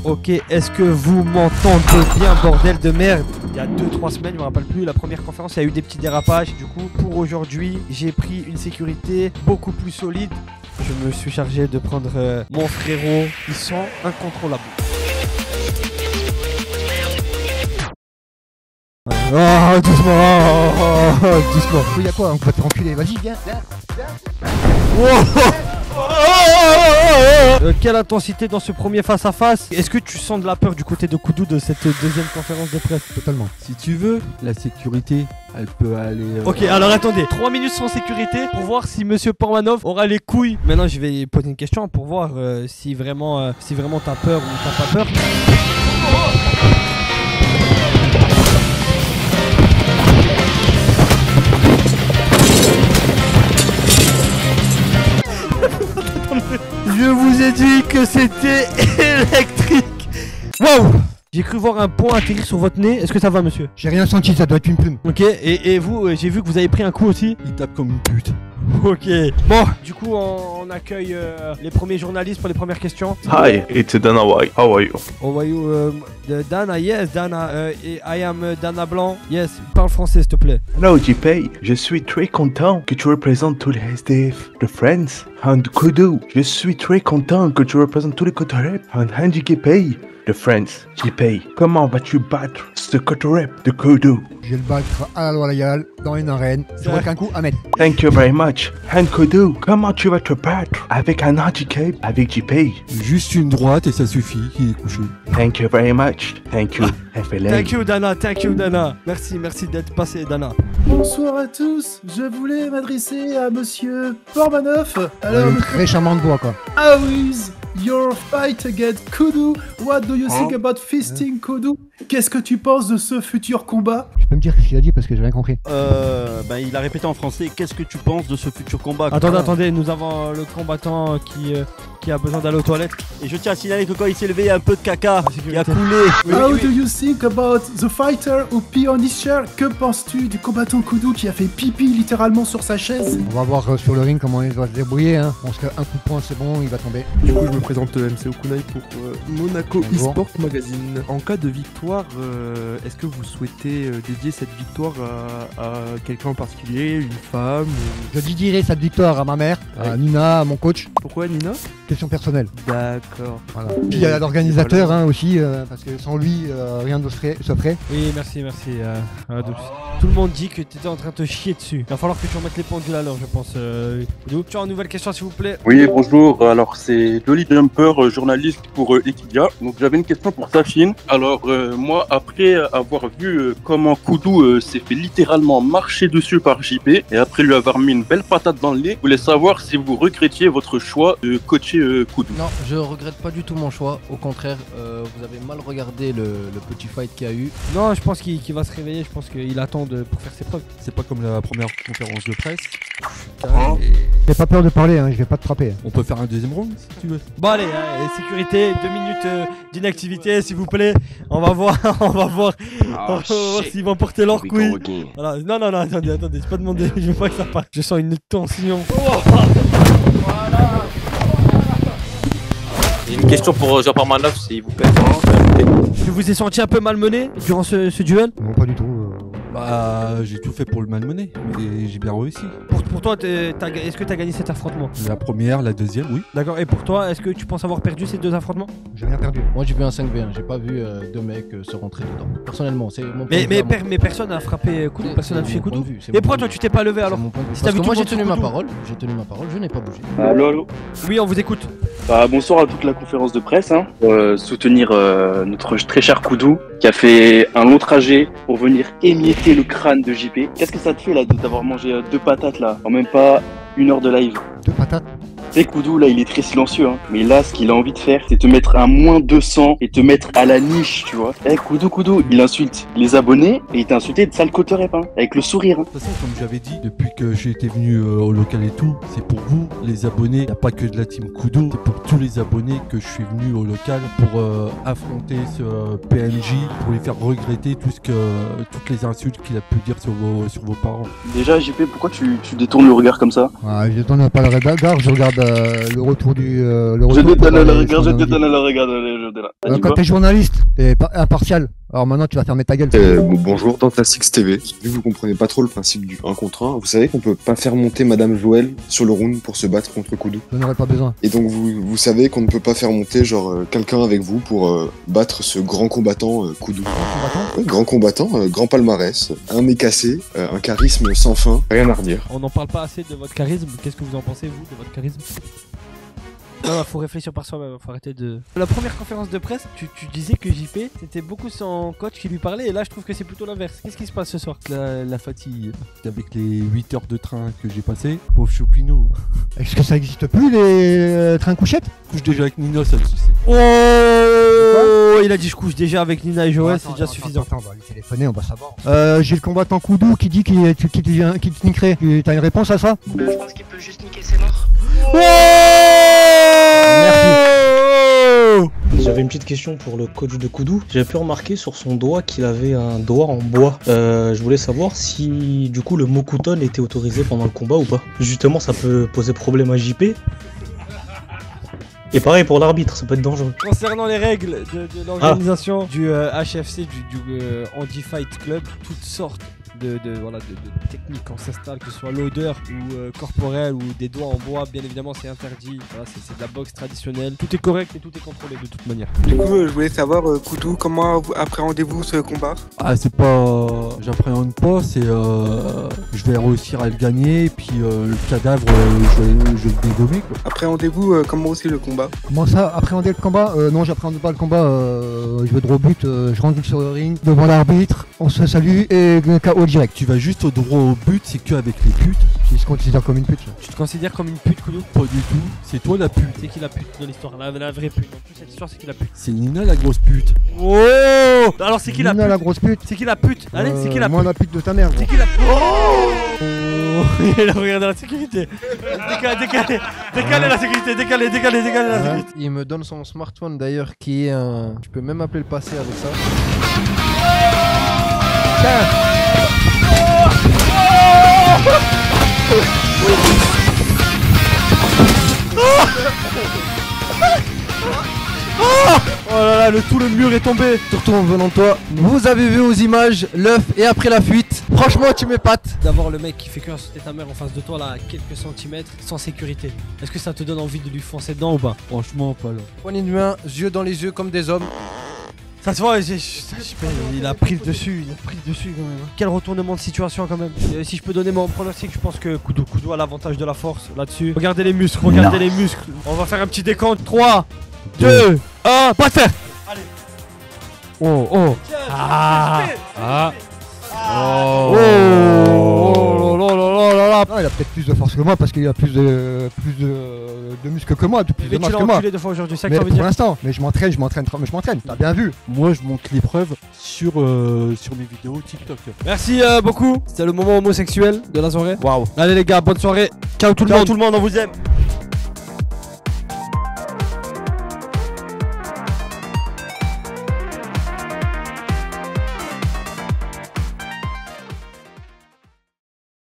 ok. Est-ce que vous m'entendez bien, bordel de merde? Il y a 2-3 semaines, je me rappelle plus, la première conférence, il y a eu des petits dérapages. Du coup, pour aujourd'hui, j'ai pris une sécurité beaucoup plus solide. Je me suis chargé de prendre mon frérot. Ils sont incontrôlables. Oh, doucement, doucement. Il y a quoi? On peut te renculer, vas-y, viens. Quelle intensité dans ce premier face-à-face. Est-ce que tu sens de la peur du côté de Koudou de cette deuxième conférence de presse? Totalement. Si tu veux, la sécurité, elle peut aller... Ok, alors attendez, 3 minutes sans sécurité pour voir si Monsieur Portmanov aura les couilles. Maintenant, je vais poser une question pour voir si vraiment t'as peur ou t'as pas peur. Je vous ai dit que c'était électrique. Waouh! J'ai cru voir un point atterrir sur votre nez. Est-ce que ça va, monsieur? J'ai rien senti, ça doit être une plume. Ok, et vous, j'ai vu que vous avez pris un coup aussi. Il tape comme une pute. Ok. Bon, du coup, on accueille les premiers journalistes pour les premières questions. Hi, it's Dana White. How are you? How are you? Dana, yes, Dana. I am Dana Blanc. Yes, parle français, s'il te plaît. Hello, JP. Je suis très content que tu représentes tous les SDF de France. And Koudou, je suis très content que tu représentes tous les Cotorep. And Handicapé de France. JP, comment vas-tu battre ce Cotorep de Koudou? Je vais le battre à la loi légale, dans une arène, sur aucun coup à mettre. Thank you very much. And Koudou, comment tu vas te battre avec un handicap avec JP? Juste une droite et ça suffit, il est couché. Thank you very much. Thank you, FLA. Thank you, Dana. Thank you, Dana. Merci d'être passé, Dana. Bonsoir à tous, je voulais m'adresser à monsieur Portmanov. Alors, Une très charmante voix, quoi. how is your fight against Koudou? What do you think about fisting Koudou? Qu'est-ce que tu penses de ce futur combat? Tu peux me dire ce qu'il a dit parce que j'ai rien compris. Il a répété en français. Qu'est-ce que tu penses de ce futur combat? Attendez, nous avons le combattant qui a besoin d'aller aux toilettes. Et je tiens à signaler que quand il s'est levé, il y a un peu de caca qui a coulé. How do you think about the fighter who pee on his chair? Que penses-tu du combattant Koudou qui a fait pipi littéralement sur sa chaise? On va voir sur le ring comment il doit se débrouiller, hein. Je pense qu'un coup de poing c'est bon, il va tomber. Du coup, je me présente MC Okunai pour Monaco Bonjour. eSport Magazine. En cas de victoire, est-ce que vous souhaitez dédier cette victoire à quelqu'un en particulier, une femme ou... Je dédierai cette victoire à ma mère, à Nina, à mon coach. Pourquoi Nina? Question personnelle. D'accord. Voilà. Puis il y a l'organisateur hein, aussi, parce que sans lui, rien ne se ferait. Oui, merci. Tout le monde dit que tu étais en train de te chier dessus. Il va falloir que tu remettes les pendules à l'heure, je pense. Koudou. Tu as une nouvelle question, s'il vous plaît? Oui, bonjour. Alors, c'est Jolly Jumper, journaliste pour Equidia. Donc, j'avais une question pour Safine. Alors, moi, après avoir vu comment Koudou s'est fait littéralement marcher dessus par JP, et après lui avoir mis une belle patate dans le nez, je voulais savoir si vous regrettiez votre choix de coacher Koudou. Non, je regrette pas du tout mon choix. Au contraire, vous avez mal regardé le petit fight qu'il y a eu. Non, je pense qu'il va se réveiller. Je pense qu'il attend pour faire ses preuves. C'est pas comme la première conférence de presse. J'ai pas peur de parler, hein, je vais pas te frapper. On peut faire un deuxième round si tu veux. Bon, allez, sécurité, 2 minutes d'inactivité, s'il vous plaît. On va voir s'ils vont porter leur couille. Voilà. Non, attendez, c'est pas demandé. Je veux pas que ça parte. Je sens une tension. Une question pour Jean Portmanov, s'il vous plaît. Tu vous ai senti un peu malmené durant ce duel? Non, pas du tout. Bah, j'ai tout fait pour le malmener, mais j'ai bien réussi. Pour toi, est-ce que t'as gagné cet affrontement? La première, la deuxième, oui. D'accord, et pour toi, est-ce que tu penses avoir perdu ces 2 affrontements? J'ai rien perdu. Moi j'ai vu un 5v1, j'ai pas vu 2 mecs se rentrer dedans. Personnellement, c'est mon point de vue. Mais personne n'a frappé Koudou, personne n'a touché Koudou. Et Et pourquoi toi tu t'es pas levé alors? Si t'as Parce vu que tout moi le j'ai monde tenu sur ma Koudou. parole, je n'ai pas bougé. Allô. Oui, on vous écoute. Bonsoir à toute la conférence de presse. Soutenir notre très cher Koudou qui a fait un long trajet pour venir émietter le crâne de JP. Qu'est-ce que ça te fait là d'avoir mangé 2 patates là en même pas 1 heure de live? 2 patates. Tu sais, Koudou, là, il est très silencieux, hein. Mais là, ce qu'il a envie de faire, c'est te mettre un moins 200 et te mettre à la niche, tu vois. Koudou, il insulte les abonnés et il t'a insulté de sale cotorep, hein, avec le sourire. Hein. De toute façon, comme j'avais dit, depuis que j'ai été venu au local et tout, c'est pour vous, les abonnés. Il n'y a pas que de la team Koudou, c'est pour tous les abonnés que je suis venu au local pour affronter ce PNJ, pour lui faire regretter toutes les insultes qu'il a pu dire sur vos parents. Déjà, JP, pourquoi tu détournes le regard comme ça? Je tourne pas le regard, je regarde le retour du. Le Je retour détonne pour le les regard, je journalistes. détonne le regard, je détonne. T'as dit Quand quoi? t'es journaliste, t'es impartial. Alors maintenant, tu vas fermer ta gueule. Bonjour, Tantastix TV. Vu que vous comprenez pas trop le principe du 1 contre 1, vous savez qu'on peut pas faire monter Madame Joël sur le round pour se battre contre Koudou. Je n'aurais pas besoin. Et donc vous savez qu'on ne peut pas faire monter genre quelqu'un avec vous pour battre ce grand combattant Koudou. Ouais, grand combattant, grand palmarès, un nez cassé, un charisme sans fin, rien à redire. On n'en parle pas assez de votre charisme. Qu'est-ce que vous en pensez, vous, de votre charisme? Non, faut réfléchir par soi-même, faut arrêter de... La première conférence de presse, tu disais que JP, c'était beaucoup son coach qui lui parlait, et là je trouve que c'est plutôt l'inverse. Qu'est-ce qui se passe ce soir? La fatigue, avec les 8 heures de train que j'ai passé, pauvre Choupinou. Est-ce que ça existe plus les trains couchettes? Je couche déjà avec Nino, ça le souci. Oh, il a dit je couche déjà avec Nina et Joël, c'est déjà suffisant. Attends, on va lui téléphoner, on va savoir. J'ai le combattant Koudou qui dit qu'il te niquerait. T'as une réponse à ça? Je pense qu'il peut juste niquer ses morts. J'avais une petite question pour le coach de Koudou. J'avais pu remarquer sur son doigt qu'il avait un doigt en bois. Je voulais savoir si du coup le Mokuton était autorisé pendant le combat ou pas. Justement, ça peut poser problème à JP. Et pareil pour l'arbitre, ça peut être dangereux. Concernant les règles de l'organisation du HFC, du Andy Fight Club, toutes sortes de techniques ancestrales, que ce soit l'odeur ou corporelle ou des doigts en bois, bien évidemment c'est interdit. Voilà, c'est de la boxe traditionnelle. Tout est correct et tout est contrôlé de toute manière. Du coup, je voulais savoir, Koudou, comment appréhendez-vous ce combat? Ah, c'est pas... J'appréhende pas, c'est... Je vais réussir à le gagner, et puis le cadavre, je vais le dégommer, quoi. Appréhendez-vous comment aussi le combat? Comment ça, appréhender le combat? Non, j'appréhende pas le combat. Je vais droit au but, je rentre sur le ring, devant l'arbitre, on se salue et KO direct. Tu vas juste au droit au but, c'est que avec les putes. Tu te considères comme une pute là. Tu te considères comme une pute, Koudou? Pas du tout, c'est toi la pute. C'est qui la pute dans l'histoire? La vraie pute. En plus, cette histoire, c'est qui la pute? C'est Nina la grosse pute. Oh! Alors, c'est qui la Nina pute? la grosse pute. C'est qui la pute? Allez, c'est qui la pute? Moi la pute de ta mère. C'est qui la pute? Oh! Il a regardé la sécurité. Décalez la sécurité, décalez la sécurité. Il me donne son smartphone d'ailleurs qui est un... Je peux même appeler le passé avec ça. Oh là là, tout le mur est tombé. Surtout en venant de toi. Vous avez vu aux images l'œuf et après la fuite. Franchement, tu m'épates. D'avoir le mec qui fait que insulter ta mère en face de toi là à quelques centimètres sans sécurité. Est-ce que ça te donne envie de lui foncer dedans ou pas? Franchement, pas là. Poignée de main, yeux dans les yeux comme des hommes. Ça se voit, il a pris le dessus, quand même. Quel retournement de situation quand même. Si je peux donner mon pronostic, je pense que Koudou a l'avantage de la force là-dessus. Regardez les muscles, les muscles. On va faire un petit décompte. 3, 2, 1, pas de fer. Allez. Oh. Non, il a peut-être plus de force que moi parce qu'il a plus de muscles que moi, plus de masse que moi. Mais tu l'as enculé 2 fois aujourd'hui, c'est ça que ça veut pour dire. l'instant, mais je m'entraîne, t'as bien vu. Moi, je montre les preuves sur mes vidéos TikTok. Merci beaucoup. C'était le moment homosexuel de la soirée. Waouh. Allez les gars, bonne soirée. Ciao tout le monde, on vous aime.